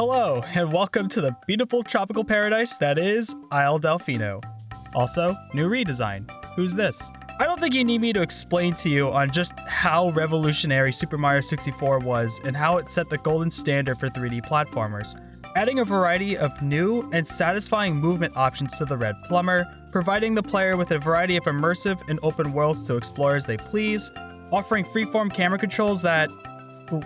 Hello, and welcome to the beautiful tropical paradise that is Isle Delfino. Also, new redesign. Who's this? I don't think you need me to explain to you on just how revolutionary Super Mario 64 was and how it set the golden standard for 3D platformers, adding a variety of new and satisfying movement options to the Red Plumber, providing the player with a variety of immersive and open worlds to explore as they please, offering freeform camera controls that,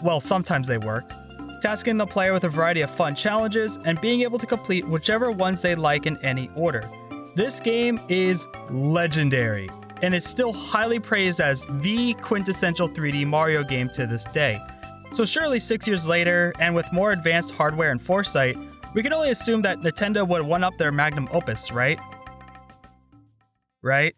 well, sometimes they worked, tasking the player with a variety of fun challenges, and being able to complete whichever ones they like in any order. This game is legendary, and is still highly praised as the quintessential 3D Mario game to this day. So surely 6 years later, and with more advanced hardware and foresight, we can only assume that Nintendo would one-up their magnum opus, right? Right?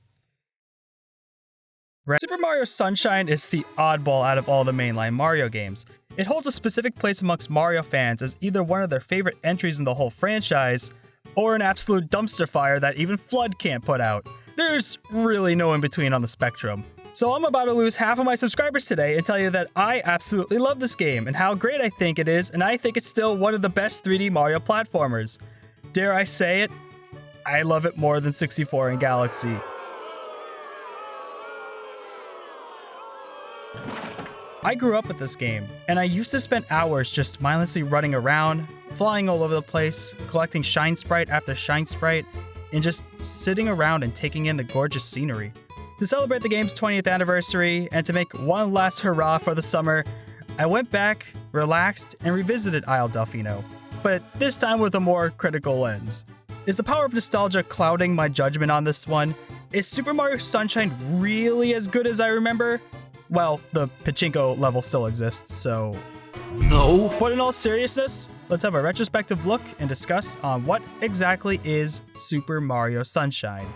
Super Mario Sunshine is the oddball out of all the mainline Mario games. It holds a specific place amongst Mario fans as either one of their favorite entries in the whole franchise, or an absolute dumpster fire that even Flood can't put out. There's really no in-between on the spectrum. So I'm about to lose half of my subscribers today and tell you that I absolutely love this game and how great I think it is, and I think it's still one of the best 3D Mario platformers. Dare I say it? I love it more than 64 and Galaxy. I grew up with this game, and I used to spend hours just mindlessly running around, flying all over the place, collecting Shine Sprite after Shine Sprite, and just sitting around and taking in the gorgeous scenery. To celebrate the game's 20th anniversary, and to make one last hurrah for the summer, I went back, relaxed, and revisited Isle Delfino, but this time with a more critical lens. Is the power of nostalgia clouding my judgment on this one? Is Super Mario Sunshine really as good as I remember? Well, the pachinko level still exists, so... No. But in all seriousness, let's have a retrospective look and discuss on what exactly is Super Mario Sunshine.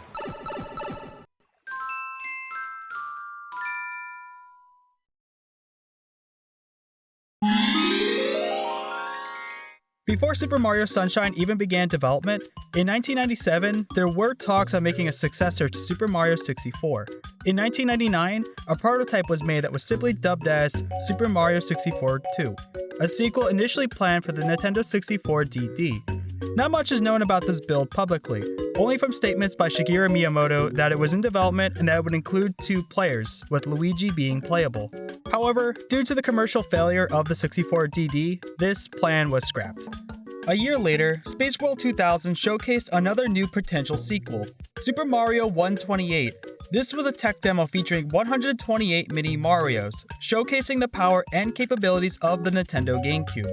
Before Super Mario Sunshine even began development, in 1997, there were talks on making a successor to Super Mario 64. In 1999, a prototype was made that was simply dubbed as Super Mario 64 2, a sequel initially planned for the Nintendo 64 DD. Not much is known about this build publicly, only from statements by Shigeru Miyamoto that it was in development and that it would include 2 players, with Luigi being playable. However, due to the commercial failure of the 64 DD, this plan was scrapped. A year later, Space World 2000 showcased another new potential sequel, Super Mario 128. This was a tech demo featuring 128 mini Marios, showcasing the power and capabilities of the Nintendo GameCube.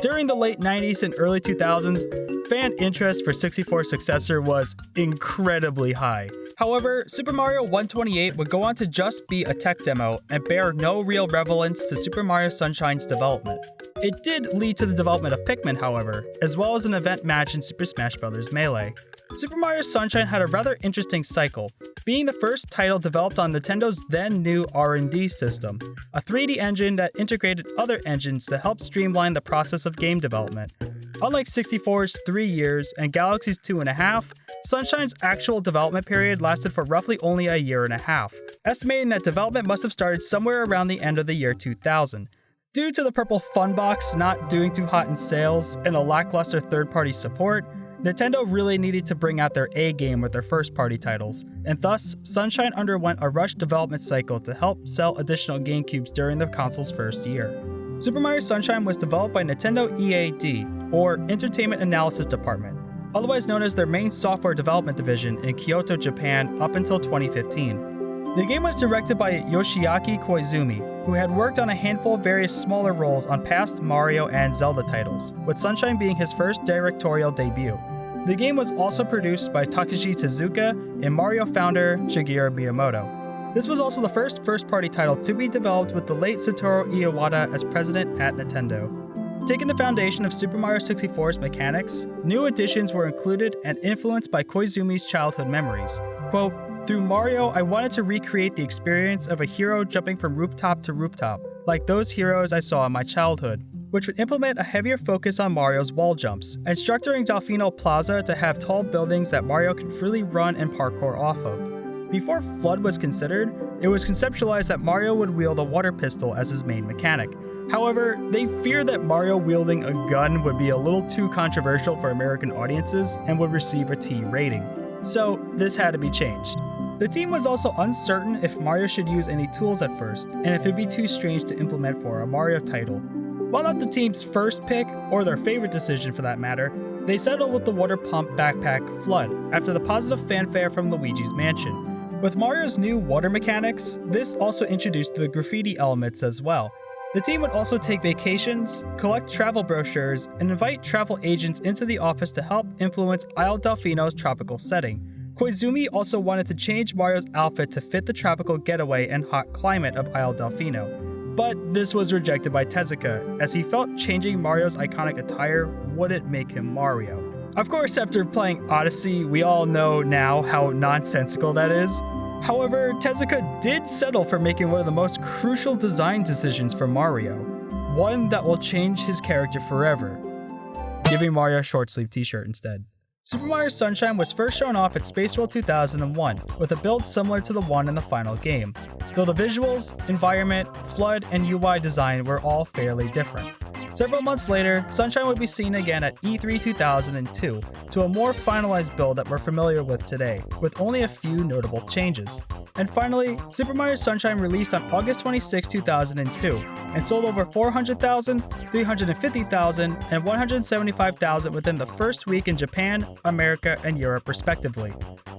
During the late 90s and early 2000s, fan interest for 64's successor was incredibly high. However, Super Mario 128 would go on to just be a tech demo and bear no real relevance to Super Mario Sunshine's development. It did lead to the development of Pikmin, however, as well as an event match in Super Smash Bros. Melee. Super Mario Sunshine had a rather interesting cycle, being the first title developed on Nintendo's then new R&D system, a 3D engine that integrated other engines to help streamline the process of game development. Unlike 64's 3 years and Galaxy's 2.5, Sunshine's actual development period lasted for roughly only a year and a half, estimating that development must have started somewhere around the end of the year 2000. Due to the purple fun box not doing too hot in sales and a lackluster third-party support, Nintendo really needed to bring out their A game with their first-party titles, and thus, Sunshine underwent a rushed development cycle to help sell additional GameCubes during the console's first year. Super Mario Sunshine was developed by Nintendo EAD, or Entertainment Analysis Department, otherwise known as their main software development division in Kyoto, Japan up until 2015. The game was directed by Yoshiaki Koizumi, who had worked on a handful of various smaller roles on past Mario and Zelda titles, with Sunshine being his first directorial debut. The game was also produced by Takeshi Tezuka and Mario founder Shigeru Miyamoto. This was also the first-party title to be developed with the late Satoru Iwata as president at Nintendo. Taking the foundation of Super Mario 64's mechanics, new additions were included and influenced by Koizumi's childhood memories. Quote, "Through Mario, I wanted to recreate the experience of a hero jumping from rooftop to rooftop, like those heroes I saw in my childhood, which would implement a heavier focus on Mario's wall jumps, and structuring Delfino Plaza to have tall buildings that Mario can freely run and parkour off of. Before Flood was considered, it was conceptualized that Mario would wield a water pistol as his main mechanic. However, they fear that Mario wielding a gun would be a little too controversial for American audiences and would receive a T rating. So this had to be changed. The team was also uncertain if Mario should use any tools at first, and if it'd be too strange to implement for a Mario title. While not the team's first pick, or their favorite decision for that matter, they settled with the water pump backpack Flood after the positive fanfare from Luigi's Mansion. With Mario's new water mechanics, this also introduced the graffiti elements as well. The team would also take vacations, collect travel brochures, and invite travel agents into the office to help influence Isle Delfino's tropical setting. Koizumi also wanted to change Mario's outfit to fit the tropical getaway and hot climate of Isle Delfino. But this was rejected by Tezuka, as he felt changing Mario's iconic attire wouldn't make him Mario. Of course, after playing Odyssey, we all know now how nonsensical that is. However, Tezuka did settle for making one of the most crucial design decisions for Mario, one that will change his character forever, giving Mario a short-sleeve t-shirt instead. Super Mario Sunshine was first shown off at Space World 2001, with a build similar to the one in the final game, though the visuals, environment, FLUDD, and UI design were all fairly different. Several months later, Sunshine would be seen again at E3 2002, to a more finalized build that we're familiar with today, with only a few notable changes. And finally, Super Mario Sunshine released on August 26, 2002, and sold over 400,000, 350,000, and 175,000 within the first week in Japan, America, and Europe respectively,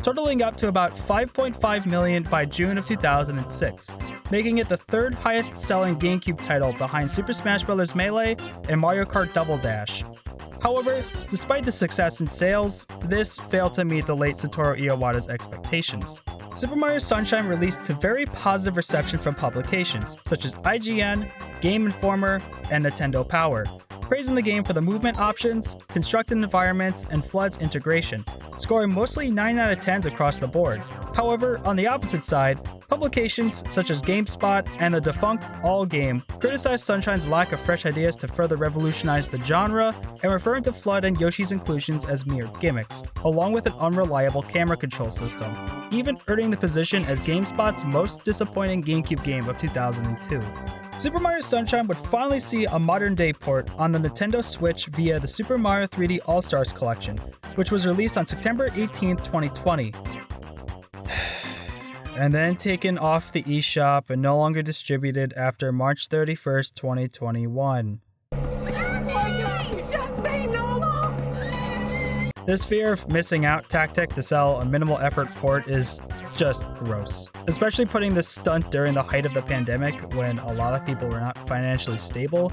totaling up to about 5.5 million by June of 2006, making it the third highest selling GameCube title behind Super Smash Bros. Melee and Mario Kart Double Dash. However, despite the success in sales, this failed to meet the late Satoru Iwata's expectations. Super Mario Sunshine released to very positive reception from publications such as IGN, Game Informer, and Nintendo Power, praising the game for the movement options, constructed environments, and FLUDD's integration, scoring mostly 9 out of 10s across the board. However, on the opposite side, publications such as GameSpot and the defunct AllGame criticized Sunshine's lack of fresh ideas to further revolutionize the genre and referring to FLUDD and Yoshi's inclusions as mere gimmicks, along with an unreliable camera control system, even earning the position as GameSpot's most disappointing GameCube game of 2002. Super Mario Sunshine would finally see a modern-day port on the Nintendo Switch via the Super Mario 3D All-Stars Collection, which was released on September 18, 2020. And then taken off the eShop and no longer distributed after March 31st, 2021. This fear of missing out tactic to sell a minimal effort port is just gross, especially putting this stunt during the height of the pandemic when a lot of people were not financially stable.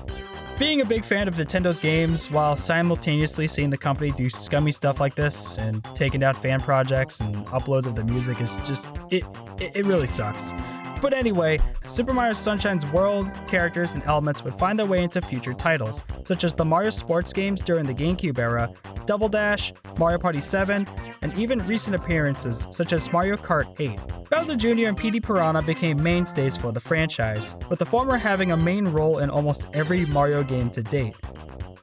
Being a big fan of Nintendo's games while simultaneously seeing the company do scummy stuff like this and taking down fan projects and uploads of the music is just, it really sucks. But anyway, Super Mario Sunshine's world, characters, and elements would find their way into future titles, such as the Mario sports games during the GameCube era, Double Dash, Mario Party 7, and even recent appearances such as Mario Kart 8. Bowser Jr. and Petey Piranha became mainstays for the franchise, with the former having a main role in almost every Mario game to date.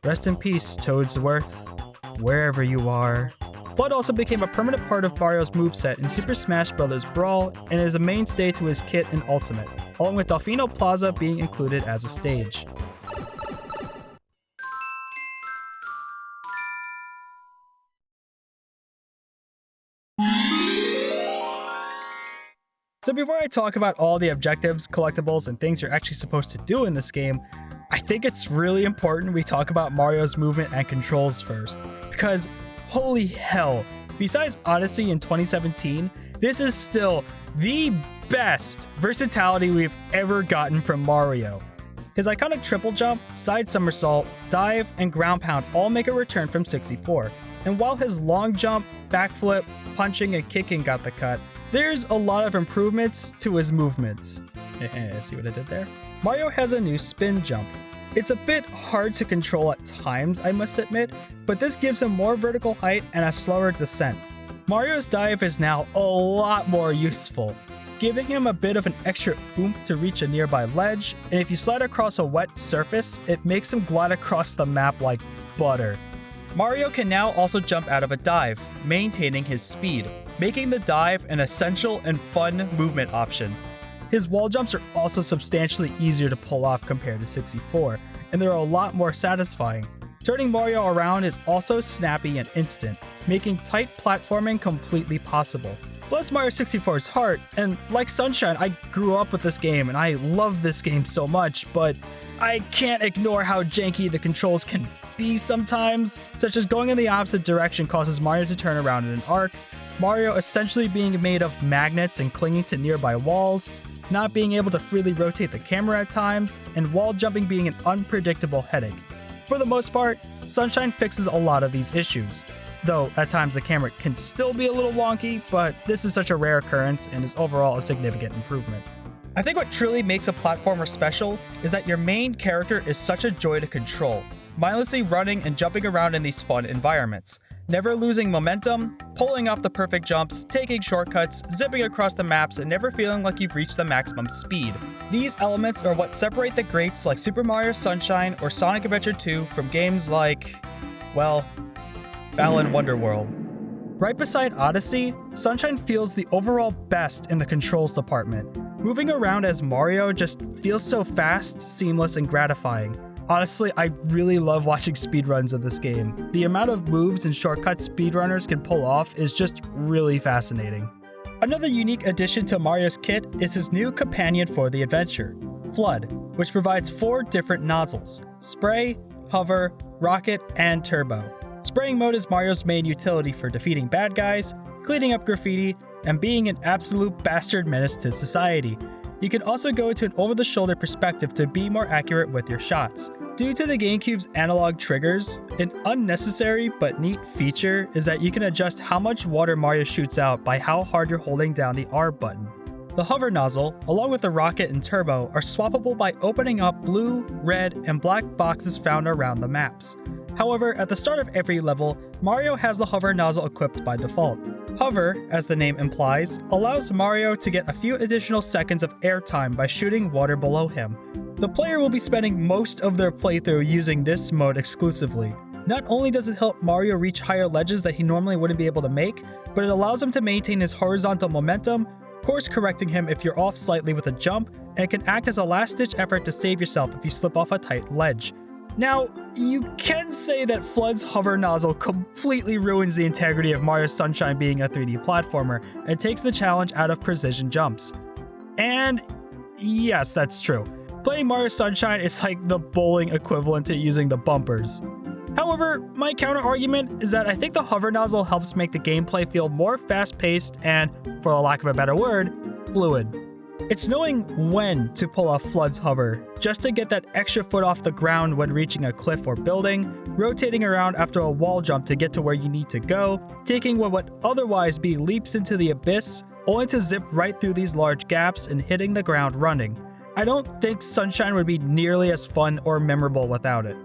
Rest in peace, Toadsworth, wherever you are. FLUDD also became a permanent part of Mario's moveset in Super Smash Bros. Brawl and is a mainstay to his kit in Ultimate, along with Delfino Plaza being included as a stage. So before I talk about all the objectives, collectibles, and things you're actually supposed to do in this game, I think it's really important we talk about Mario's movement and controls first, because holy hell, besides Odyssey in 2017, this is still the best versatility we've ever gotten from Mario. His iconic triple jump, side somersault, dive, and ground pound all make a return from 64. And while his long jump, backflip, punching, and kicking got the cut, there's a lot of improvements to his movements. See what I did there? Mario has a new spin jump. It's a bit hard to control at times, I must admit, but this gives him more vertical height and a slower descent. Mario's dive is now a lot more useful, giving him a bit of an extra oomph to reach a nearby ledge, and if you slide across a wet surface, it makes him glide across the map like butter. Mario can now also jump out of a dive, maintaining his speed, making the dive an essential and fun movement option. His wall jumps are also substantially easier to pull off compared to 64, and they're a lot more satisfying. Turning Mario around is also snappy and instant, making tight platforming completely possible. Bless Mario 64's heart, and like Sunshine, I grew up with this game and I love this game so much, but I can't ignore how janky the controls can be sometimes, such as going in the opposite direction causes Mario to turn around in an arc, Mario essentially being made of magnets and clinging to nearby walls, not being able to freely rotate the camera at times, and wall jumping being an unpredictable headache. For the most part, Sunshine fixes a lot of these issues, though at times the camera can still be a little wonky, but this is such a rare occurrence and is overall a significant improvement. I think what truly makes a platformer special is that your main character is such a joy to control, mindlessly running and jumping around in these fun environments, never losing momentum, pulling off the perfect jumps, taking shortcuts, zipping across the maps, and never feeling like you've reached the maximum speed. These elements are what separate the greats like Super Mario Sunshine or Sonic Adventure 2 from games like, well, Balan Wonderworld. Right beside Odyssey, Sunshine feels the overall best in the controls department. Moving around as Mario just feels so fast, seamless, and gratifying. Honestly, I really love watching speedruns of this game. The amount of moves and shortcuts speedrunners can pull off is just really fascinating. Another unique addition to Mario's kit is his new companion for the adventure, Flood, which provides 4 different nozzles: Spray, Hover, Rocket, and Turbo. Spraying mode is Mario's main utility for defeating bad guys, cleaning up graffiti, and being an absolute bastard menace to society. You can also go into an over-the-shoulder perspective to be more accurate with your shots. Due to the GameCube's analog triggers, an unnecessary but neat feature is that you can adjust how much water Mario shoots out by how hard you're holding down the R button. The hover nozzle, along with the rocket and turbo, are swappable by opening up blue, red, and black boxes found around the maps. However, at the start of every level, Mario has the hover nozzle equipped by default. Hover, as the name implies, allows Mario to get a few additional seconds of airtime by shooting water below him. The player will be spending most of their playthrough using this mode exclusively. Not only does it help Mario reach higher ledges that he normally wouldn't be able to make, but it allows him to maintain his horizontal momentum, course correcting him if you're off slightly with a jump, and can act as a last-ditch effort to save yourself if you slip off a tight ledge. Now, you can say that Flood's hover nozzle completely ruins the integrity of Mario Sunshine being a 3D platformer and takes the challenge out of precision jumps. And yes, that's true. Playing Mario Sunshine is like the bowling equivalent to using the bumpers. However, my counter-argument is that I think the hover nozzle helps make the gameplay feel more fast-paced and, for the lack of a better word, fluid. It's knowing when to pull off Flood's hover, just to get that extra foot off the ground when reaching a cliff or building, rotating around after a wall jump to get to where you need to go, taking what would otherwise be leaps into the abyss, only to zip right through these large gaps and hitting the ground running. I don't think Sunshine would be nearly as fun or memorable without it.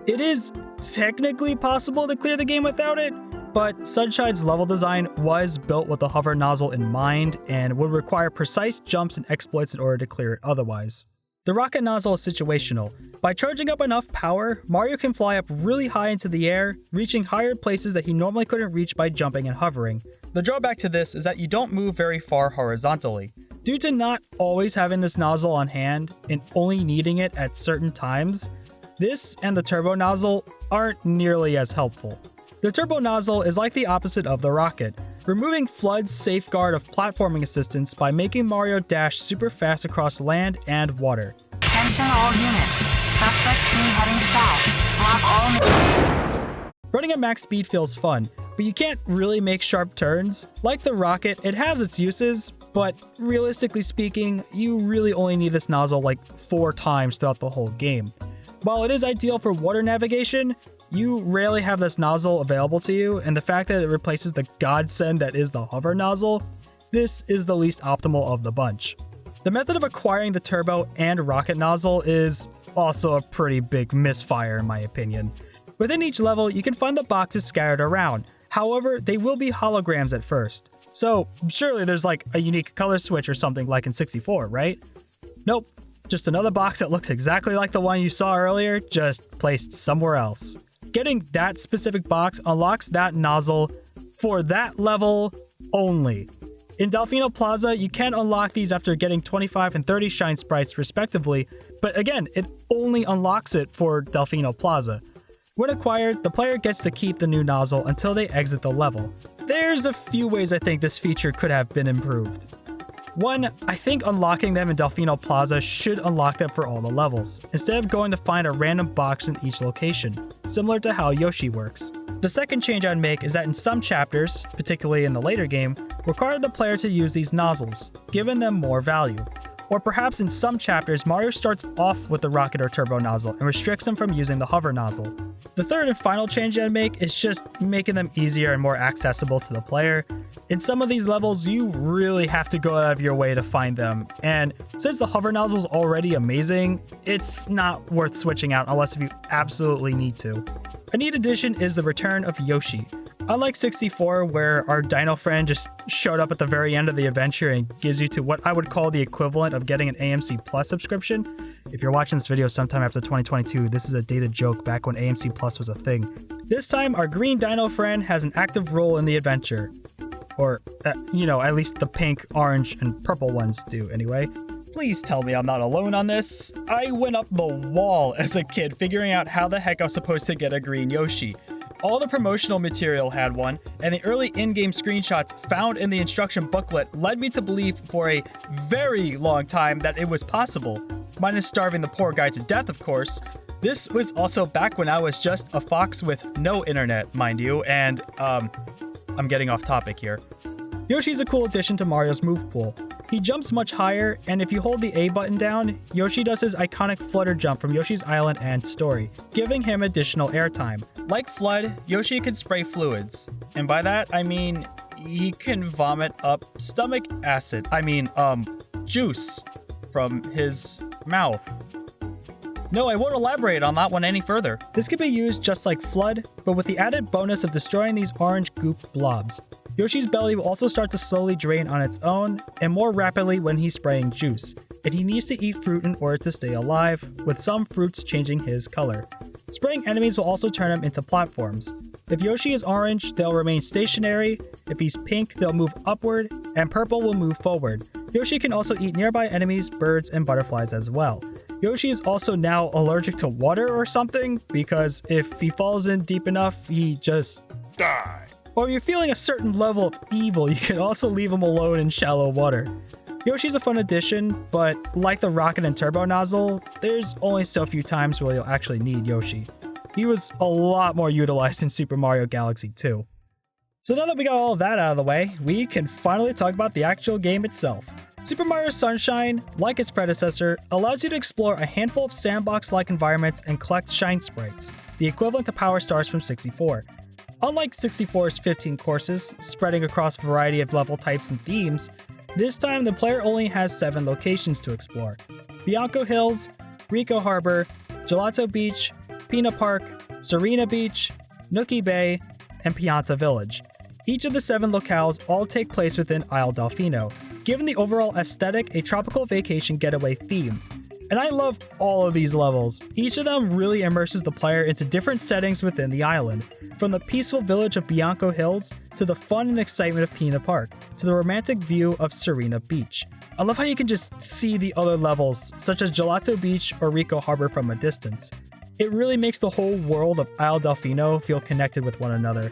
It is technically possible to clear the game without it, but Sunshine's level design was built with the hover nozzle in mind and would require precise jumps and exploits in order to clear it otherwise. The rocket nozzle is situational. By charging up enough power, Mario can fly up really high into the air, reaching higher places that he normally couldn't reach by jumping and hovering. The drawback to this is that you don't move very far horizontally. Due to not always having this nozzle on hand and only needing it at certain times, this and the turbo nozzle aren't nearly as helpful. The turbo nozzle is like the opposite of the rocket, removing Flood's safeguard of platforming assistance by making Mario dash super fast across land and water. Attention all units. Suspect seen heading south. Block all... Running at max speed feels fun, but you can't really make sharp turns. Like the rocket, it has its uses, but realistically speaking, you really only need this nozzle like 4 times throughout the whole game. While it is ideal for water navigation, you rarely have this nozzle available to you, and the fact that it replaces the godsend that is the hover nozzle, this is the least optimal of the bunch. The method of acquiring the turbo and rocket nozzle is also a pretty big misfire in my opinion. Within each level, you can find the boxes scattered around. However, they will be holograms at first. So surely there's like a unique color switch or something like in 64, right? Nope, just another box that looks exactly like the one you saw earlier, just placed somewhere else. Getting that specific box unlocks that nozzle for that level only. In Delfino Plaza, you can unlock these after getting 25 and 30 shine sprites respectively, but again, it only unlocks it for Delfino Plaza. When acquired, the player gets to keep the new nozzle until they exit the level. There's a few ways I think this feature could have been improved. One, I think unlocking them in Delfino Plaza should unlock them for all the levels, instead of going to find a random box in each location, similar to how Yoshi works. The second change I'd make is that in some chapters, particularly in the later game, require the player to use these nozzles, giving them more value. Or perhaps in some chapters, Mario starts off with the rocket or turbo nozzle and restricts him from using the hover nozzle. The third and final change I'd make is just making them easier and more accessible to the player. In some of these levels, you really have to go out of your way to find them, and since the hover nozzle is already amazing, it's not worth switching out unless if you absolutely need to. A neat addition is the return of Yoshi. Unlike 64, where our dino friend just showed up at the very end of the adventure and gives you to what I would call the equivalent of getting an AMC Plus subscription. If you're watching this video sometime after 2022, this is a dated joke back when AMC Plus was a thing. This time, our green dino friend has an active role in the adventure. Or, at least the pink, orange, and purple ones do anyway. Please tell me I'm not alone on this. I went up the wall as a kid figuring out how the heck I was supposed to get a green Yoshi. All the promotional material had one, and the early in-game screenshots found in the instruction booklet led me to believe for a very long time that it was possible. Minus starving the poor guy to death, of course. This was also back when I was just a fox with no internet, mind you, and, I'm getting off topic here. Yoshi's a cool addition to Mario's move pool. He jumps much higher, and if you hold the A button down, Yoshi does his iconic flutter jump from Yoshi's Island and story, giving him additional airtime. Like Flood, Yoshi can spray fluids, and by that I mean he can vomit up stomach acid. Juice from his mouth. No, I won't elaborate on that one any further. This can be used just like Flood, but with the added bonus of destroying these orange goop blobs. Yoshi's belly will also start to slowly drain on its own, and more rapidly when he's spraying juice, and he needs to eat fruit in order to stay alive, with some fruits changing his color. Spraying enemies will also turn them into platforms. If Yoshi is orange, they'll remain stationary, if he's pink, they'll move upward, and purple will move forward. Yoshi can also eat nearby enemies, birds, and butterflies as well. Yoshi is also now allergic to water or something, because if he falls in deep enough, he just dies. Or if you're feeling a certain level of evil, you can also leave him alone in shallow water. Yoshi's a fun addition, but like the rocket and turbo nozzle, there's only so few times where you'll actually need Yoshi. He was a lot more utilized in Super Mario Galaxy 2. So now that we got all of that out of the way, we can finally talk about the actual game itself. Super Mario Sunshine, like its predecessor, allows you to explore a handful of sandbox-like environments and collect shine sprites, the equivalent to Power Stars from 64. Unlike 64's 15 courses, spreading across a variety of level types and themes, this time the player only has 7 locations to explore. Bianco Hills, Rico Harbor, Gelato Beach, Pina Park, Serena Beach, Nookie Bay, and Pianta Village. Each of the 7 locales all take place within Isle Delfino, giving the overall aesthetic a tropical vacation getaway theme. And I love all of these levels. Each of them really immerses the player into different settings within the island, from the peaceful village of Bianco Hills, to the fun and excitement of Pina Park, to the romantic view of Serena Beach. I love how you can just see the other levels, such as Gelato Beach or Rico Harbor from a distance. It really makes the whole world of Isle Delfino feel connected with one another.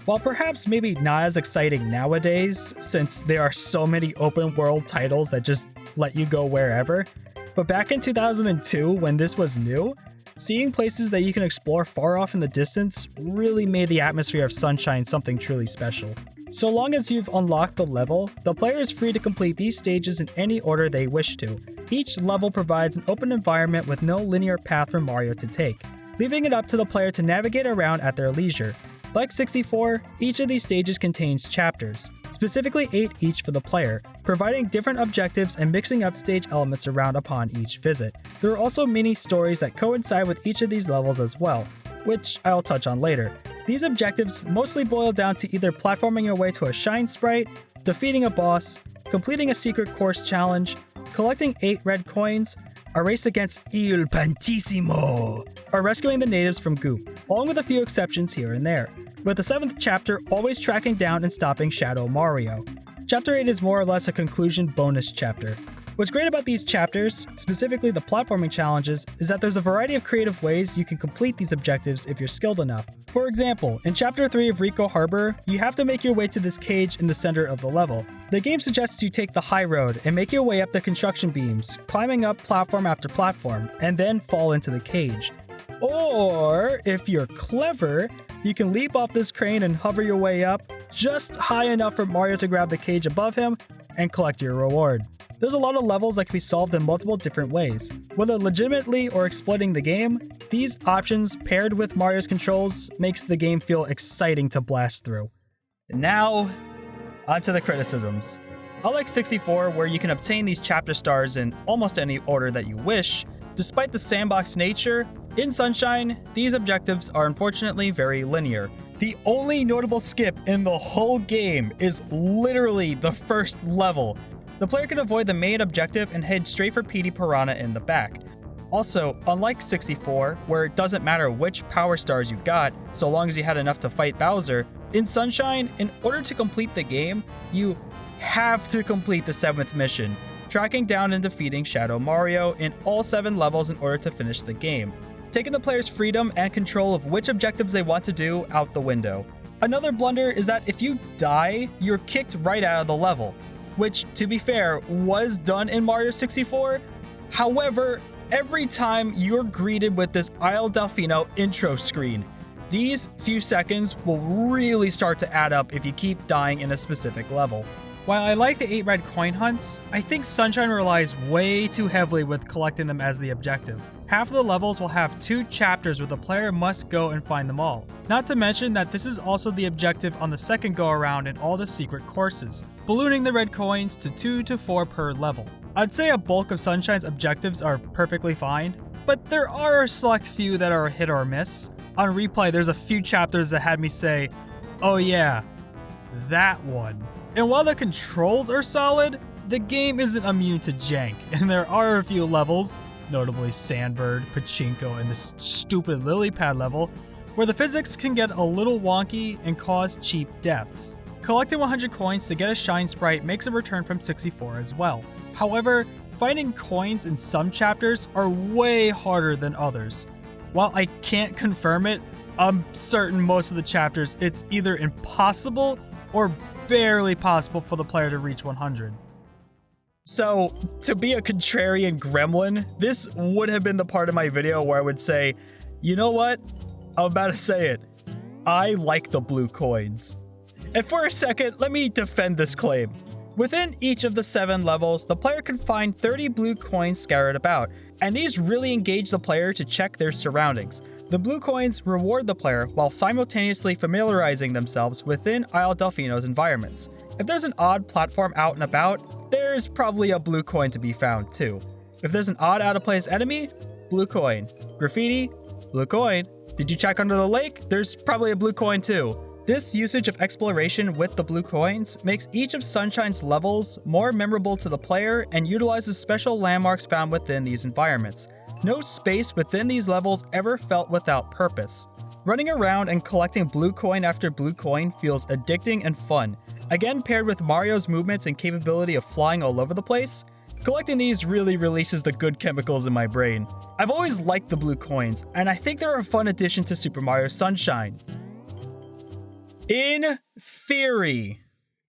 While perhaps maybe not as exciting nowadays, since there are so many open world titles that just let you go wherever, but back in 2002 when this was new, seeing places that you can explore far off in the distance really made the atmosphere of Sunshine something truly special. So long as you've unlocked the level, the player is free to complete these stages in any order they wish to. Each level provides an open environment with no linear path for Mario to take, leaving it up to the player to navigate around at their leisure. Like 64, each of these stages contains chapters, specifically 8 each for the player, providing different objectives and mixing up stage elements around upon each visit. There are also mini stories that coincide with each of these levels as well, which I'll touch on later. These objectives mostly boil down to either platforming your way to a shine sprite, defeating a boss, completing a secret course challenge, collecting 8 red coins, a race against Il Pantissimo, or rescuing the natives from Goop, along with a few exceptions here and there, with the 7th chapter always tracking down and stopping Shadow Mario. Chapter 8 is more or less a conclusion bonus chapter. What's great about these chapters, specifically the platforming challenges, is that there's a variety of creative ways you can complete these objectives if you're skilled enough. For example, in Chapter 3 of Rico Harbor, you have to make your way to this cage in the center of the level. The game suggests you take the high road and make your way up the construction beams, climbing up platform after platform, and then fall into the cage. Or, if you're clever, you can leap off this crane and hover your way up just high enough for Mario to grab the cage above him and collect your reward. There's a lot of levels that can be solved in multiple different ways. Whether legitimately or exploiting the game, these options paired with Mario's controls makes the game feel exciting to blast through. And now, onto the criticisms. Unlike 64, where you can obtain these chapter stars in almost any order that you wish, despite the sandbox nature, in Sunshine, these objectives are unfortunately very linear. The only notable skip in the whole game is literally the first level. The player can avoid the main objective and head straight for Petey Piranha in the back. Also, unlike 64, where it doesn't matter which power stars you got, so long as you had enough to fight Bowser, in Sunshine, in order to complete the game, you have to complete the 7th mission, tracking down and defeating Shadow Mario in all 7 levels in order to finish the game, taking the player's freedom and control of which objectives they want to do out the window. Another blunder is that if you die, you're kicked right out of the level, which, to be fair, was done in Mario 64. However, every time you're greeted with this Isle Delfino intro screen, these few seconds will really start to add up if you keep dying in a specific level. While I like the 8 red coin hunts, I think Sunshine relies way too heavily with collecting them as the objective. Half of the levels will have 2 chapters where the player must go and find them all. Not to mention that this is also the objective on the second go around in all the secret courses, ballooning the red coins to 2 to 4 per level. I'd say a bulk of Sunshine's objectives are perfectly fine, but there are a select few that are hit or miss. On replay, there's a few chapters that had me say, oh yeah, that one. And while the controls are solid, the game isn't immune to jank, and there are a few levels, notably Sandbird, Pachinko, and this stupid lily pad level, where the physics can get a little wonky and cause cheap deaths. Collecting 100 coins to get a Shine Sprite makes a return from 64 as well. However, finding coins in some chapters are way harder than others. While I can't confirm it, I'm certain most of the chapters it's either impossible or barely possible for the player to reach 100. So, to be a contrarian gremlin, this would have been the part of my video where I would say, you know what? I'm about to say it. I like the blue coins. And for a second, let me defend this claim. Within each of the 7 levels, the player can find 30 blue coins scattered about, and these really engage the player to check their surroundings. The blue coins reward the player while simultaneously familiarizing themselves within Isle Delfino's environments. If there's an odd platform out and about, there's probably a blue coin to be found too. If there's an odd out of place enemy, blue coin. Graffiti, blue coin. Did you check under the lake? There's probably a blue coin too. This usage of exploration with the blue coins makes each of Sunshine's levels more memorable to the player and utilizes special landmarks found within these environments. No space within these levels ever felt without purpose. Running around and collecting blue coin after blue coin feels addicting and fun. Again, paired with Mario's movements and capability of flying all over the place, collecting these really releases the good chemicals in my brain. I've always liked the blue coins, and I think they're a fun addition to Super Mario Sunshine. In theory,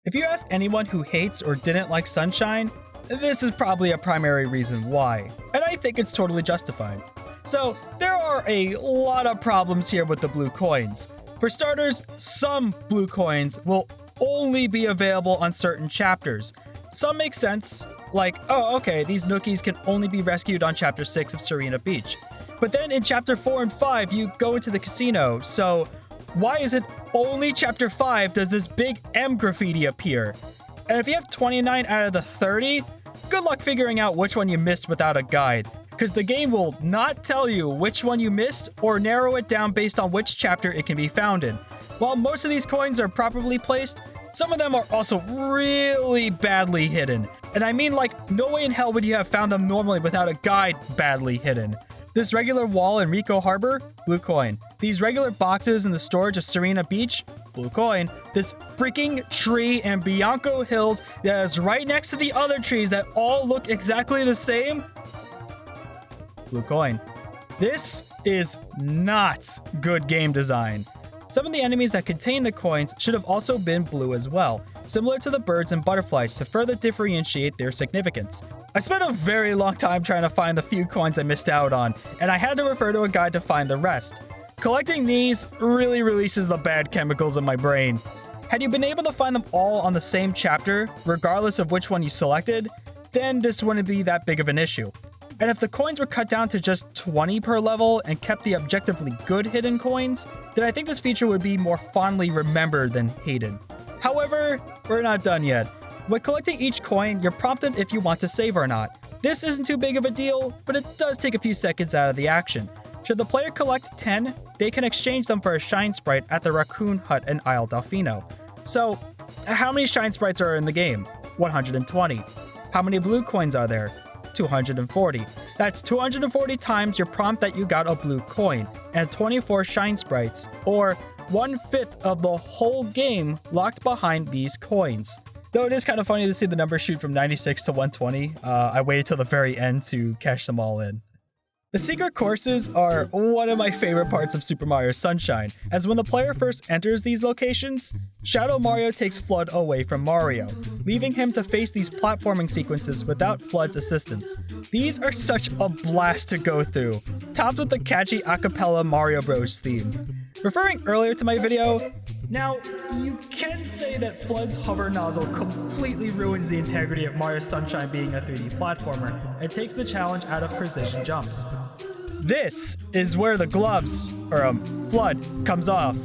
if you ask anyone who hates or didn't like Sunshine, this is probably a primary reason why, and I think it's totally justified. So, there are a lot of problems here with the blue coins. For starters, some blue coins will only be available on certain chapters. Some make sense, like, oh okay, these Nookies can only be rescued on Chapter 6 of Serena Beach. But then in Chapter 4 and 5, you go into the casino, so why is it only Chapter 5 does this big M graffiti appear? And if you have 29 out of the 30, good luck figuring out which one you missed without a guide, because the game will not tell you which one you missed or narrow it down based on which chapter it can be found in. While most of these coins are properly placed, some of them are also really badly hidden. And I mean, like, no way in hell would you have found them normally without a guide badly hidden. This regular wall in Rico Harbor, blue coin. These regular boxes in the storage of Serena Beach, blue coin, this freaking tree and Bianco Hills that is right next to the other trees that all look exactly the same, blue coin. This is not good game design. Some of the enemies that contain the coins should have also been blue as well, similar to the birds and butterflies to further differentiate their significance. I spent a very long time trying to find the few coins I missed out on, and I had to refer to a guide to find the rest. Collecting these really releases the bad chemicals in my brain. Had you been able to find them all on the same chapter, regardless of which one you selected, then this wouldn't be that big of an issue. And if the coins were cut down to just 20 per level and kept the objectively good hidden coins, then I think this feature would be more fondly remembered than hated. However, we're not done yet. When collecting each coin, you're prompted if you want to save or not. This isn't too big of a deal, but it does take a few seconds out of the action. Should the player collect 10, they can exchange them for a shine sprite at the Raccoon Hut in Isle Delfino. So, how many shine sprites are in the game? 120. How many blue coins are there? 240. That's 240 times your prompt that you got a blue coin, and 24 shine sprites, or 1/5 of the whole game locked behind these coins. Though it is kind of funny to see the number shoot from 96 to 120, I waited till the very end to cash them all in. The secret courses are one of my favorite parts of Super Mario Sunshine, as when the player first enters these locations, Shadow Mario takes Flood away from Mario, leaving him to face these platforming sequences without Flood's assistance. These are such a blast to go through, topped with the catchy acapella Mario Bros theme. Referring earlier to my video, now, you can say that Flood's hover nozzle completely ruins the integrity of Mario Sunshine being a 3D platformer and takes the challenge out of precision jumps. This is where the gloves, or Flood, comes off.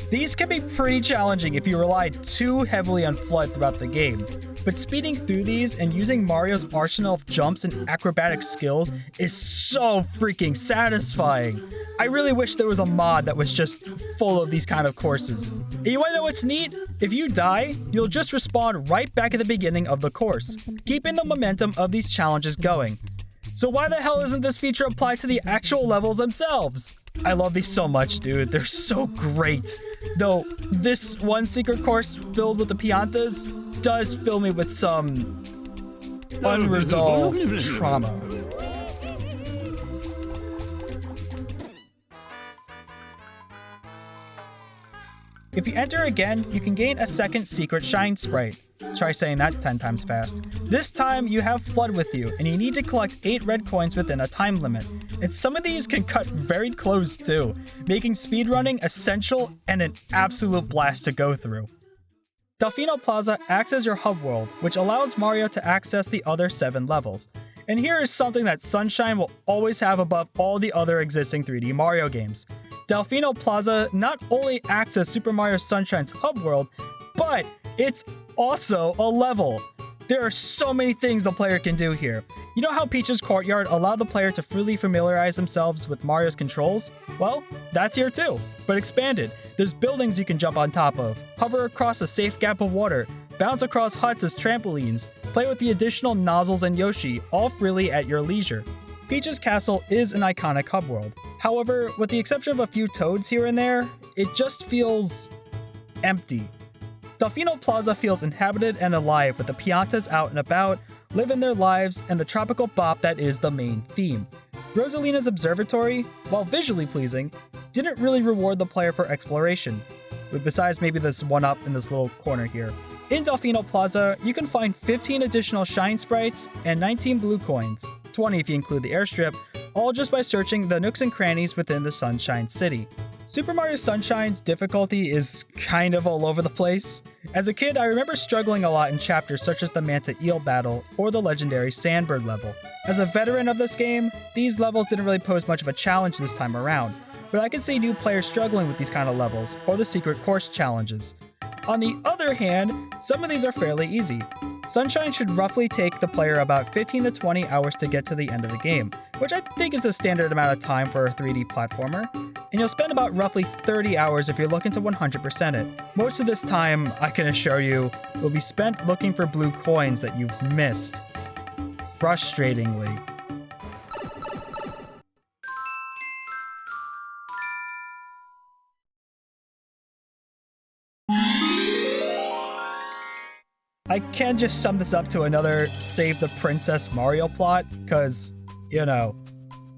These can be pretty challenging if you rely too heavily on Flood throughout the game, but speeding through these and using Mario's arsenal of jumps and acrobatic skills is so freaking satisfying. I really wish there was a mod that was just full of these kind of courses. And you wanna know what's neat? If you die, you'll just respawn right back at the beginning of the course, keeping the momentum of these challenges going. So why the hell isn't this feature applied to the actual levels themselves? I love these so much, dude. They're so great. Though, this one secret course filled with the Piantas does fill me with some unresolved trauma. If you enter again, you can gain a second secret shine sprite. Try saying that 10 times fast. This time, you have Flood with you, and you need to collect 8 red coins within a time limit. And some of these can cut very close too, making speedrunning essential and an absolute blast to go through. Delfino Plaza acts as your hub world, which allows Mario to access the other 7 levels. And here is something that Sunshine will always have above all the other existing 3D Mario games. Delfino Plaza not only acts as Super Mario Sunshine's hub world, but it's also a level. There are so many things the player can do here. You know how Peach's Courtyard allowed the player to freely familiarize themselves with Mario's controls? Well, that's here too, but expanded. There's buildings you can jump on top of, hover across a safe gap of water, bounce across huts as trampolines, play with the additional nozzles and Yoshi, all freely at your leisure. Peach's Castle is an iconic hub world. However, with the exception of a few toads here and there, it just feels empty. Delfino Plaza feels inhabited and alive with the Piantas out and about, living their lives, and the tropical bop that is the main theme. Rosalina's Observatory, while visually pleasing, didn't really reward the player for exploration, besides maybe this one up in this little corner here. In Delfino Plaza, you can find 15 additional shine sprites and 19 blue coins, 20 if you include the airstrip, all just by searching the nooks and crannies within the Sunshine City. Super Mario Sunshine's difficulty is kind of all over the place. As a kid, I remember struggling a lot in chapters such as the Manta Eel battle or the legendary Sandbird level. As a veteran of this game, these levels didn't really pose much of a challenge this time around, but I can see new players struggling with these kind of levels or the secret course challenges. On the other hand, some of these are fairly easy. Sunshine should roughly take the player about 15 to 20 hours to get to the end of the game, which I think is a standard amount of time for a 3D platformer, and you'll spend about roughly 30 hours if you're looking to 100% it. Most of this time, I can assure you, will be spent looking for blue coins that you've missed. Frustratingly. I can just sum this up to another Save the Princess Mario plot, because, you know,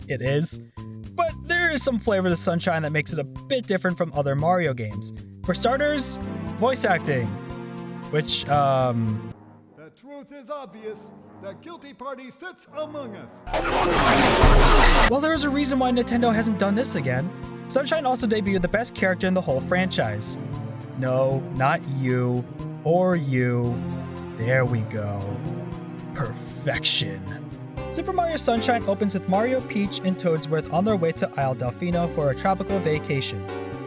it is. But there is some flavor to Sunshine that makes it a bit different from other Mario games. For starters, voice acting, which, The truth is obvious. The guilty party sits among us. Well, there is a reason why Nintendo hasn't done this again. Sunshine also debuted the best character in the whole franchise. No, not you, or you. There we go. Perfection. Super Mario Sunshine opens with Mario, Peach, and Toadsworth on their way to Isle Delfino for a tropical vacation.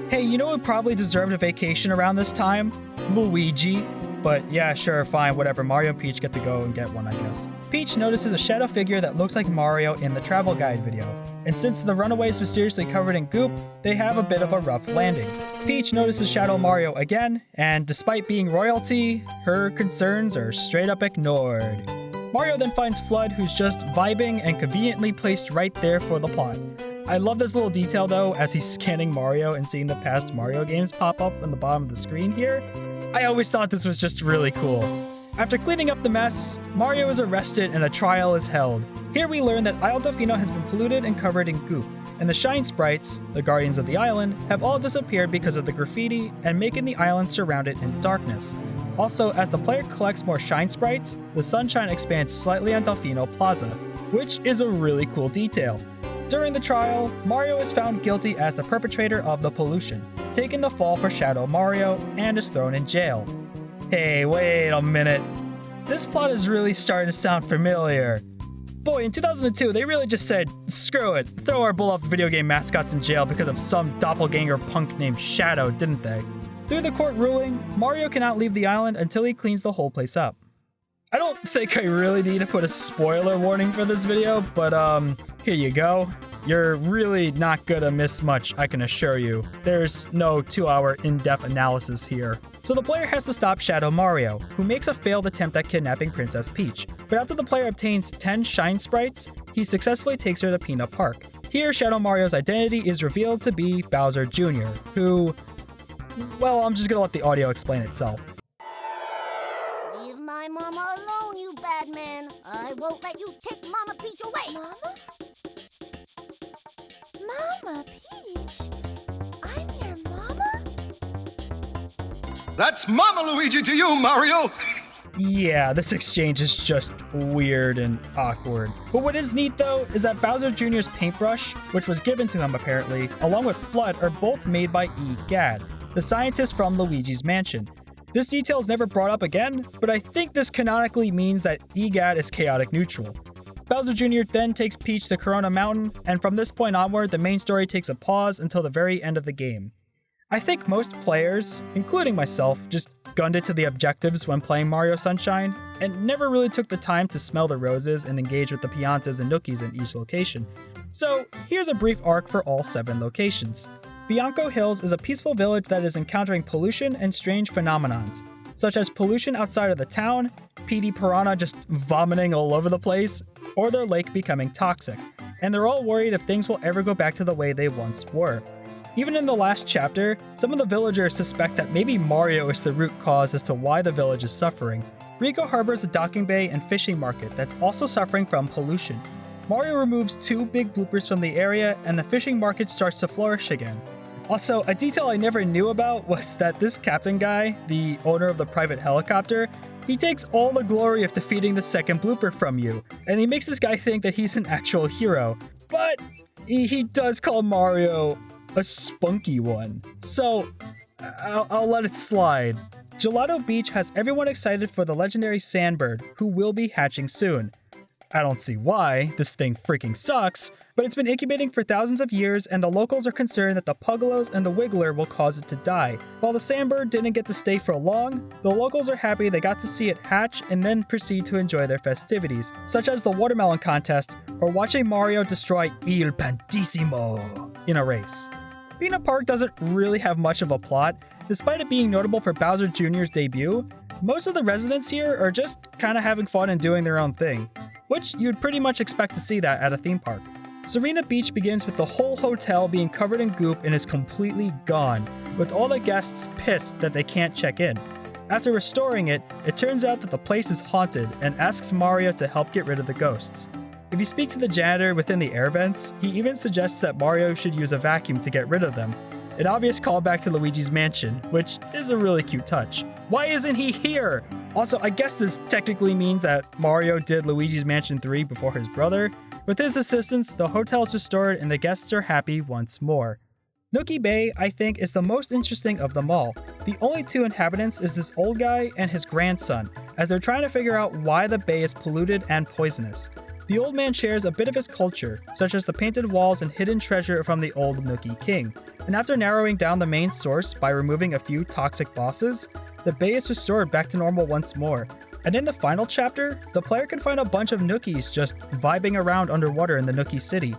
Hey, you know who probably deserved a vacation around this time? Luigi. But yeah, sure, fine, whatever. Mario and Peach get to go and get one, I guess. Peach notices a shadow figure that looks like Mario in the travel guide video. And since the runaway is mysteriously covered in goop, they have a bit of a rough landing. Peach notices Shadow Mario again, and despite being royalty, her concerns are straight up ignored. Mario then finds Flood, who's just vibing and conveniently placed right there for the plot. I love this little detail though, as he's scanning Mario and seeing the past Mario games pop up on the bottom of the screen here. I always thought this was just really cool. After cleaning up the mess, Mario is arrested and a trial is held. Here we learn that Isle Delfino has been polluted and covered in goop, and the Shine Sprites, the guardians of the island, have all disappeared because of the graffiti and making the island surrounded in darkness. Also, as the player collects more Shine Sprites, the sunshine expands slightly on Delfino Plaza, which is a really cool detail. During the trial, Mario is found guilty as the perpetrator of the pollution, taking the fall for Shadow Mario, and is thrown in jail. Hey, wait a minute. This plot is really starting to sound familiar. Boy, in 2002, they really just said, screw it, throw our beloved video game mascots in jail because of some doppelganger punk named Shadow, didn't they? Through the court ruling, Mario cannot leave the island until he cleans the whole place up. I don't think I really need to put a spoiler warning for this video, but here you go. You're really not gonna miss much, I can assure you. There's no 2-hour in-depth analysis here. So the player has to stop Shadow Mario, who makes a failed attempt at kidnapping Princess Peach. But after the player obtains 10 Shine Sprites, he successfully takes her to Peanut Park. Here, Shadow Mario's identity is revealed to be Bowser Jr., who... well, I'm just gonna let the audio explain itself. Leave my mama alone, you bad man. I won't let you take Mama Peach away. Mama? Mama Peach? I'm your mama? That's Mama Luigi to you, Mario! Yeah, this exchange is just weird and awkward. But what is neat though, is that Bowser Jr.'s paintbrush, which was given to him apparently, along with Flood, are both made by EGAD, the scientist from Luigi's mansion. This detail is never brought up again, but I think this canonically means that EGAD is chaotic neutral. Bowser Jr. then takes Peach to Corona Mountain, and from this point onward, the main story takes a pause until the very end of the game. I think most players, including myself, just gunned it to the objectives when playing Mario Sunshine, and never really took the time to smell the roses and engage with the Piantas and Nookies in each location. So here's a brief arc for all 7 locations. Bianco Hills is a peaceful village that is encountering pollution and strange phenomenons, such as pollution outside of the town, PD Piranha just vomiting all over the place, or their lake becoming toxic, and they're all worried if things will ever go back to the way they once were. Even in the last chapter, some of the villagers suspect that maybe Mario is the root cause as to why the village is suffering. Rico harbors a docking bay and fishing market that's also suffering from pollution. Mario removes 2 big bloopers from the area, and the fishing market starts to flourish again. Also, a detail I never knew about was that this captain guy, the owner of the private helicopter, he takes all the glory of defeating the second blooper from you, and he makes this guy think that he's an actual hero. But he does call Mario a spunky one, so I'll let it slide. Gelato Beach has everyone excited for the legendary Sandbird, who will be hatching soon. I don't see why, this thing freaking sucks, but it's been incubating for thousands of years, and the locals are concerned that the Puggalos and the Wiggler will cause it to die. While the Sandbird didn't get to stay for long, the locals are happy they got to see it hatch and then proceed to enjoy their festivities, such as the watermelon contest or watching Mario destroy Il Pantissimo in a race. Peanut Park doesn't really have much of a plot. Despite it being notable for Bowser Jr.'s debut, most of the residents here are just kind of having fun and doing their own thing, which you'd pretty much expect to see that at a theme park. Serena Beach begins with the whole hotel being covered in goop and is completely gone, with all the guests pissed that they can't check in. After restoring it, it turns out that the place is haunted and asks Mario to help get rid of the ghosts. If you speak to the janitor within the air vents, he even suggests that Mario should use a vacuum to get rid of them. An obvious callback to Luigi's Mansion, which is a really cute touch. Why isn't he here? Also, I guess this technically means that Mario did Luigi's Mansion 3 before his brother. With his assistance, the hotel is restored and the guests are happy once more. Nookie Bay, I think, is the most interesting of them all. The only two inhabitants is this old guy and his grandson, as they're trying to figure out why the bay is polluted and poisonous. The old man shares a bit of his culture, such as the painted walls and hidden treasure from the old Nookie King. And after narrowing down the main source by removing a few toxic bosses, the bay is restored back to normal once more. And in the final chapter, the player can find a bunch of Nookies just vibing around underwater in the Nookie City.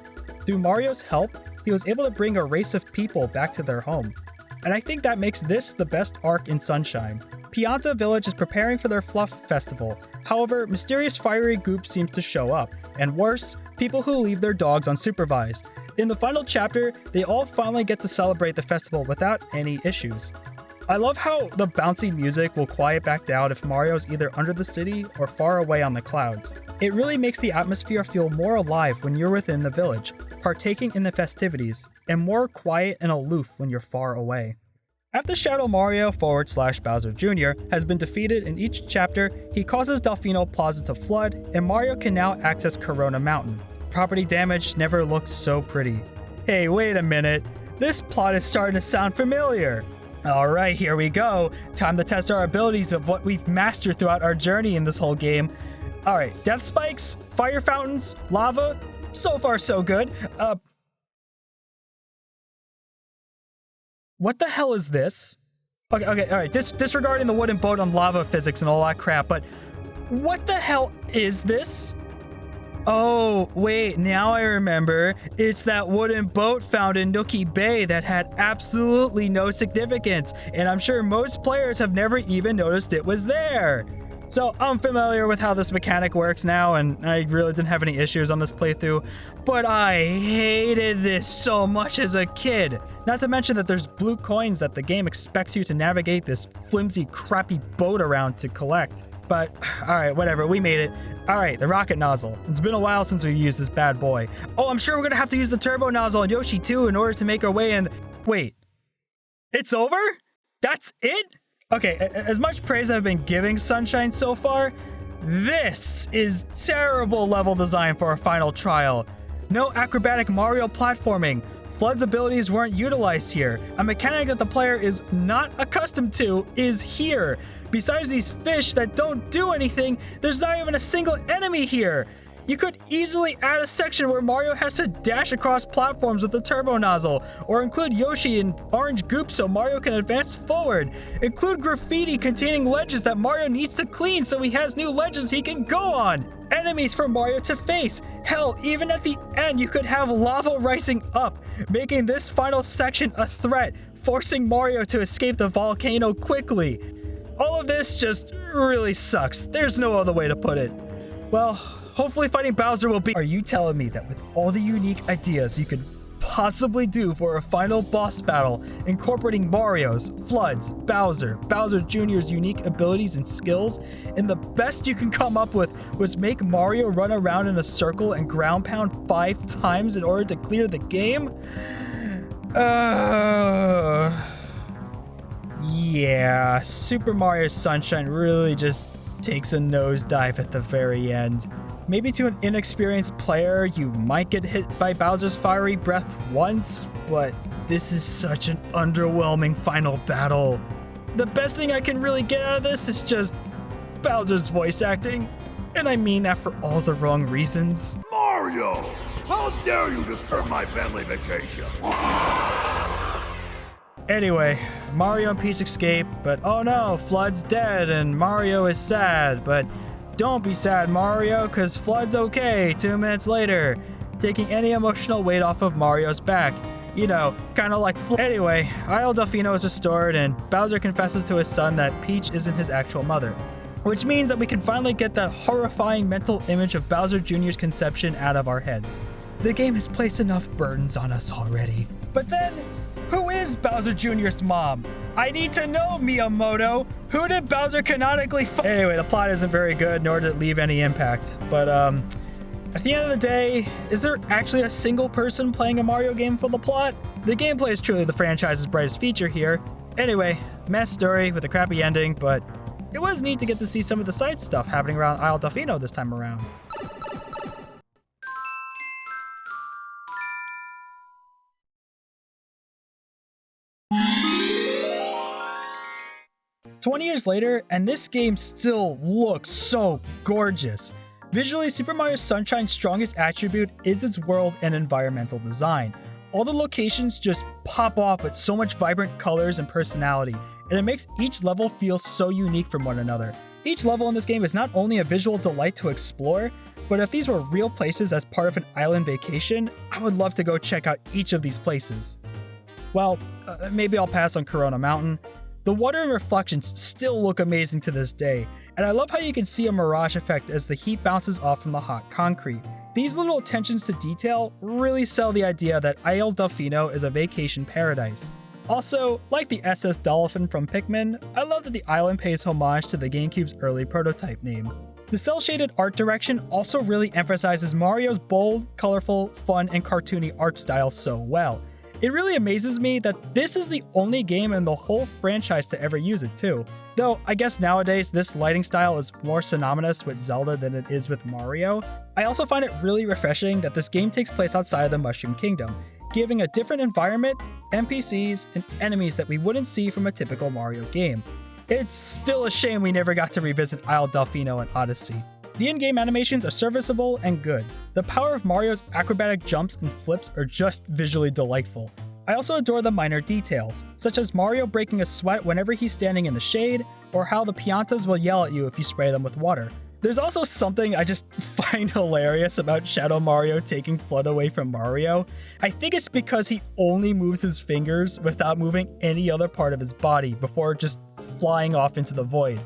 Through Mario's help, he was able to bring a race of people back to their home. And I think that makes this the best arc in Sunshine. Pianta Village is preparing for their Fluff Festival. However, mysterious fiery goop seems to show up. And worse, people who leave their dogs unsupervised. In the final chapter, they all finally get to celebrate the festival without any issues. I love how the bouncy music will quiet back down if Mario's either under the city or far away on the clouds. It really makes the atmosphere feel more alive when you're within the village, partaking in the festivities, and more quiet and aloof when you're far away. After Shadow Mario / Bowser Jr. has been defeated in each chapter, he causes Delfino Plaza to flood, and Mario can now access Corona Mountain. Property damage never looked so pretty. Hey, wait a minute. This plot is starting to sound familiar. Alright, here we go. Time to test our abilities of what we've mastered throughout our journey in this whole game. Alright, death spikes, fire fountains, lava. So far, so good. What the hell is this? Okay, alright, disregarding the wooden boat on lava physics and all that crap, but what the hell is this? Oh, wait, now I remember. It's that wooden boat found in Nookie Bay that had absolutely no significance, and I'm sure most players have never even noticed it was there. So I'm familiar with how this mechanic works now, and I really didn't have any issues on this playthrough, but I hated this so much as a kid. Not to mention that there's blue coins that the game expects you to navigate this flimsy, crappy boat around to collect. But, alright, whatever, we made it. Alright, the rocket nozzle. It's been a while since we've used this bad boy. Oh, I'm sure we're gonna have to use the turbo nozzle and Yoshi too in order to make our way in. Wait. It's over? That's it? Okay, as much praise I've been giving Sunshine so far, this is terrible level design for a final trial. No acrobatic Mario platforming. Flood's abilities weren't utilized here. A mechanic that the player is not accustomed to is here. Besides these fish that don't do anything, there's not even a single enemy here. You could easily add a section where Mario has to dash across platforms with the turbo nozzle, or include Yoshi in orange goop so Mario can advance forward. Include graffiti containing ledges that Mario needs to clean so he has new ledges he can go on. Enemies for Mario to face. Hell, even at the end you could have lava rising up, making this final section a threat, forcing Mario to escape the volcano quickly. All of this just really sucks. There's no other way to put it. Well, hopefully fighting Bowser will be— Are you telling me that with all the unique ideas you could possibly do for a final boss battle, incorporating Mario's, Flood's, Bowser Jr.'s unique abilities and skills, and the best you can come up with was make Mario run around in a circle and ground pound 5 times in order to clear the game? Yeah, Super Mario Sunshine really just takes a nosedive at the very end. Maybe to an inexperienced player, you might get hit by Bowser's fiery breath once, but this is such an underwhelming final battle. The best thing I can really get out of this is just Bowser's voice acting, and I mean that for all the wrong reasons. Mario! How dare you disturb my family vacation? Anyway, Mario and Peach escape, but oh no, Flood's dead and Mario is sad, but don't be sad, Mario, cause Flood's okay 2 minutes later, taking any emotional weight off of Mario's back. You know, kinda like Anyway, Isle Delfino is restored and Bowser confesses to his son that Peach isn't his actual mother, which means that we can finally get that horrifying mental image of Bowser Jr.'s conception out of our heads. The game has placed enough burdens on us already. But then, Who is Bowser Jr.'s mom? I need to know, Miyamoto. Who did Bowser canonically Anyway, the plot isn't very good, nor did it leave any impact. But, at the end of the day, is there actually a single person playing a Mario game for the plot? The gameplay is truly the franchise's brightest feature here. Anyway, mess story with a crappy ending, but it was neat to get to see some of the side stuff happening around Isle Delfino this time around. 20 years later, and this game still looks so gorgeous. Visually, Super Mario Sunshine's strongest attribute is its world and environmental design. All the locations just pop off with so much vibrant colors and personality, and it makes each level feel so unique from one another. Each level in this game is not only a visual delight to explore, but if these were real places as part of an island vacation, I would love to go check out each of these places. Well, maybe I'll pass on Corona Mountain. The water and reflections still look amazing to this day, and I love how you can see a mirage effect as the heat bounces off from the hot concrete. These little attentions to detail really sell the idea that Isle Delfino is a vacation paradise. Also, like the SS Dolphin from Pikmin, I love that the island pays homage to the GameCube's early prototype name. The cel-shaded art direction also really emphasizes Mario's bold, colorful, fun, and cartoony art style so well. It really amazes me that this is the only game in the whole franchise to ever use it too. Though, I guess nowadays this lighting style is more synonymous with Zelda than it is with Mario. I also find it really refreshing that this game takes place outside of the Mushroom Kingdom, giving a different environment, NPCs, and enemies that we wouldn't see from a typical Mario game. It's still a shame we never got to revisit Isle Delfino and Odyssey. The in-game animations are serviceable and good. The power of Mario's acrobatic jumps and flips are just visually delightful. I also adore the minor details, such as Mario breaking a sweat whenever he's standing in the shade, or how the Piantas will yell at you if you spray them with water. There's also something I just find hilarious about Shadow Mario taking FLUDD away from Mario. I think it's because he only moves his fingers without moving any other part of his body before just flying off into the void.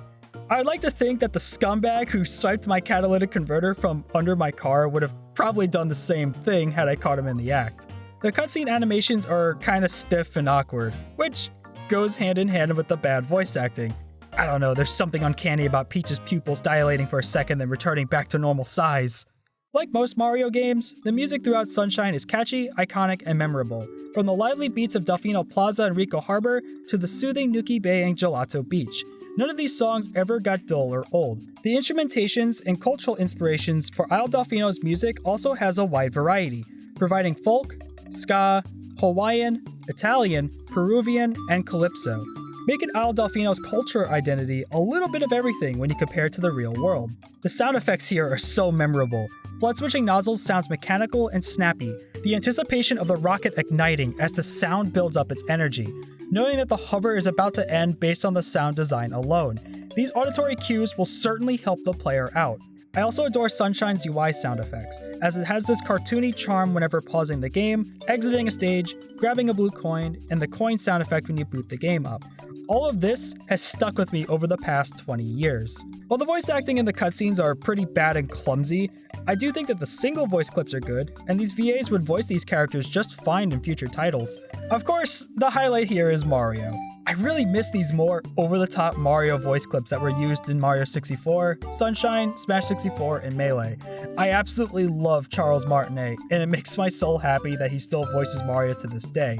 I'd like to think that the scumbag who swiped my catalytic converter from under my car would have probably done the same thing had I caught him in the act. The cutscene animations are kinda stiff and awkward, which goes hand in hand with the bad voice acting. I don't know, there's something uncanny about Peach's pupils dilating for a second then returning back to normal size. Like most Mario games, the music throughout Sunshine is catchy, iconic, and memorable. From the lively beats of Delfino Plaza and Rico Harbor to the soothing Nuki Bay and Gelato Beach. None of these songs ever got dull or old. The instrumentations and cultural inspirations for Isle Delfino's music also has a wide variety, providing folk, ska, Hawaiian, Italian, Peruvian, and calypso, making Isle Delfino's cultural identity a little bit of everything when you compare it to the real world. The sound effects here are so memorable. Flood switching nozzles sounds mechanical and snappy, the anticipation of the rocket igniting as the sound builds up its energy, knowing that the hover is about to end based on the sound design alone. These auditory cues will certainly help the player out. I also adore Sunshine's UI sound effects, as it has this cartoony charm whenever pausing the game, exiting a stage, grabbing a blue coin, and the coin sound effect when you boot the game up. All of this has stuck with me over the past 20 years. While the voice acting in the cutscenes are pretty bad and clumsy, I do think that the single voice clips are good, and these VAs would voice these characters just fine in future titles. Of course, the highlight here is Mario. I really miss these more over-the-top Mario voice clips that were used in Mario 64, Sunshine, Smash 64, and Melee. I absolutely love Charles Martinet, and it makes my soul happy that he still voices Mario to this day.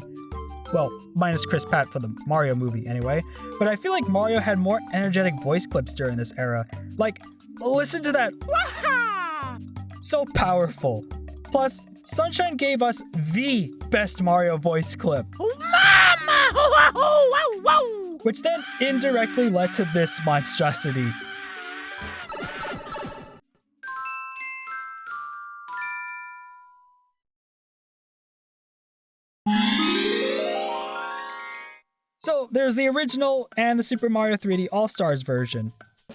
Well, minus Chris Pratt for the Mario movie anyway, but I feel like Mario had more energetic voice clips during this era. Like, listen to that! So powerful. Plus, Sunshine gave us the best Mario voice clip. Which then indirectly led to this monstrosity. So there's the original and the Super Mario 3D All-Stars version.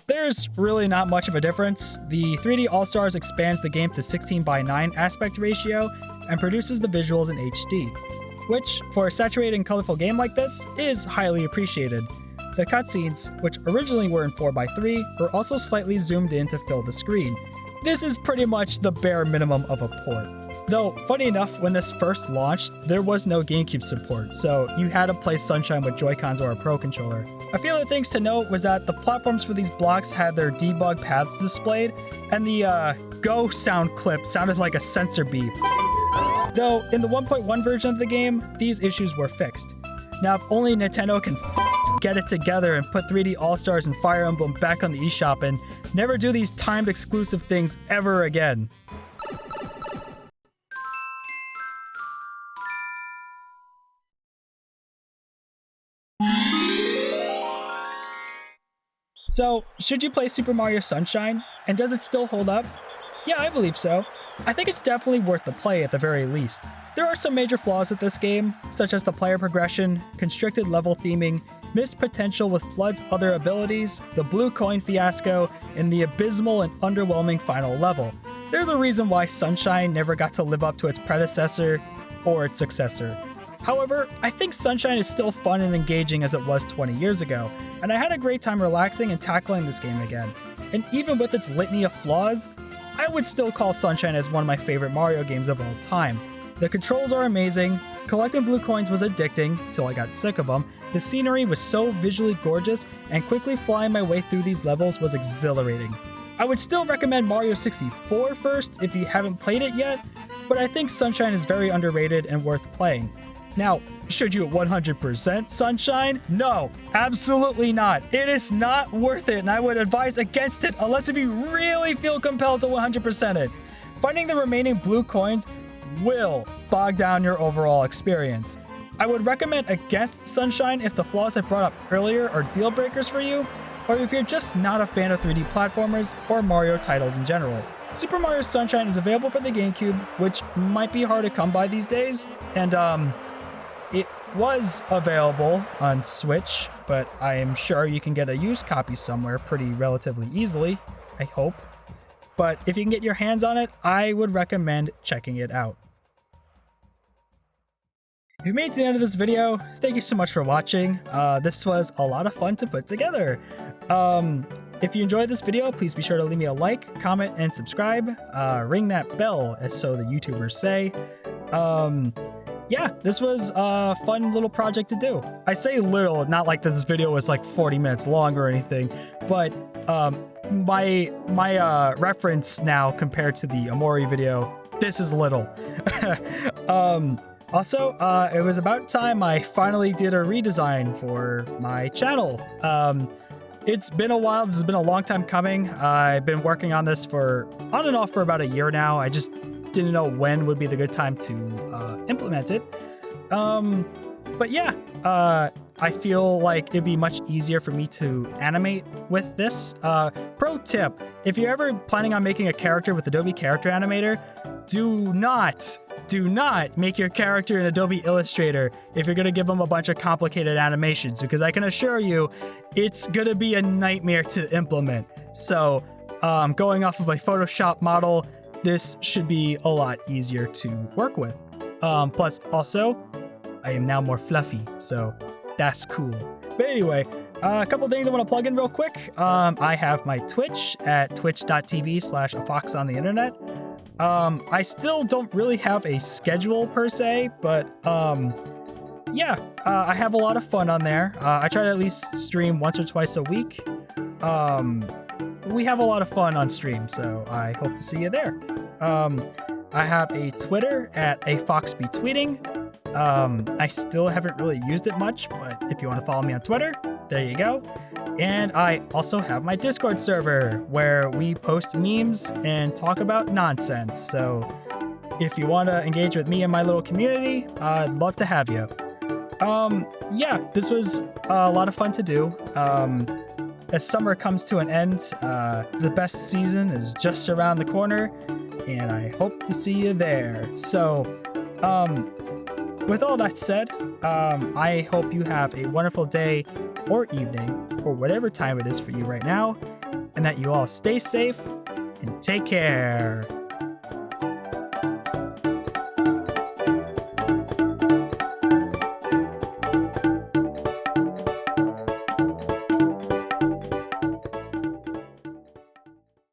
There's really not much of a difference. The 3D All-Stars expands the game to 16:9 aspect ratio and produces the visuals in HD, which, for a saturated and colorful game like this, is highly appreciated. The cutscenes, which originally were in 4:3, were also slightly zoomed in to fill the screen. This is pretty much the bare minimum of a port. Though, funny enough, when this first launched, there was no GameCube support, so you had to play Sunshine with Joy-Cons or a Pro Controller. A few other things to note was that the platforms for these blocks had their debug paths displayed, and the Go sound clip sounded like a sensor beep. Though, in the 1.1 version of the game, these issues were fixed. Now, if only Nintendo can get it together and put 3D All-Stars and Fire Emblem back on the eShop and never do these timed exclusive things ever again. So, should you play Super Mario Sunshine? And does it still hold up? Yeah, I believe so. I think it's definitely worth the play at the very least. There are some major flaws with this game, such as the player progression, constricted level theming, missed potential with Flood's other abilities, the blue coin fiasco, and the abysmal and underwhelming final level. There's a reason why Sunshine never got to live up to its predecessor or its successor. However, I think Sunshine is still fun and engaging as it was 20 years ago, and I had a great time relaxing and tackling this game again. And even with its litany of flaws, I would still call Sunshine as one of my favorite Mario games of all time. The controls are amazing, collecting blue coins was addicting till I got sick of them, the scenery was so visually gorgeous, and quickly flying my way through these levels was exhilarating. I would still recommend Mario 64 first if you haven't played it yet, but I think Sunshine is very underrated and worth playing. Now, should you 100% Sunshine? No, absolutely not. It is not worth it, and I would advise against it unless if you really feel compelled to 100% it. Finding the remaining blue coins will bog down your overall experience. I would recommend against Sunshine if the flaws I brought up earlier are deal breakers for you, or if you're just not a fan of 3D platformers or Mario titles in general. Super Mario Sunshine is available for the GameCube, which might be hard to come by these days, and it was available on Switch, but I am sure you can get a used copy somewhere pretty relatively easily, I hope. But if you can get your hands on it, I would recommend checking it out. If you made it to the end of this video, thank you so much for watching. This was a lot of fun to put together. If you enjoyed this video, please be sure to leave me a like, comment, and subscribe. Ring that bell, as so the YouTubers say. Yeah, this was a fun little project to do. I say little, not like this video was like 40 minutes long or anything, but my reference now compared to the Amori video, this is little. Also, it was about time I finally did a redesign for my channel. It's been a while. This has been a long time coming. I've been working on this on and off for about a year now. I just didn't know when would be the good time to implement it. But yeah, I feel like it'd be much easier for me to animate with this. Pro tip, if you're ever planning on making a character with Adobe Character Animator, do not make your character in Adobe Illustrator if you're gonna give them a bunch of complicated animations, because I can assure you, it's gonna be a nightmare to implement. So, going off of a Photoshop model, this should be a lot easier to work with. Plus, also, I am now more fluffy, so that's cool. But anyway, a couple things I want to plug in real quick. I have my Twitch at twitch.tv/afoxontheinternet. I still don't really have a schedule per se, but yeah, I have a lot of fun on there. I try to at least stream once or twice a week. We have a lot of fun on stream, so I hope to see you there. I have a Twitter at afoxbtweeting. I still haven't really used it much, but if you want to follow me on Twitter, there you go. And I also have my Discord server where we post memes and talk about nonsense. So if you want to engage with me and my little community, I'd love to have you. Yeah, this was a lot of fun to do. As summer comes to an end, the best season is just around the corner, and I hope to see you there. So, with all that said, I hope you have a wonderful day or evening, or whatever time it is for you right now, and that you all stay safe and take care.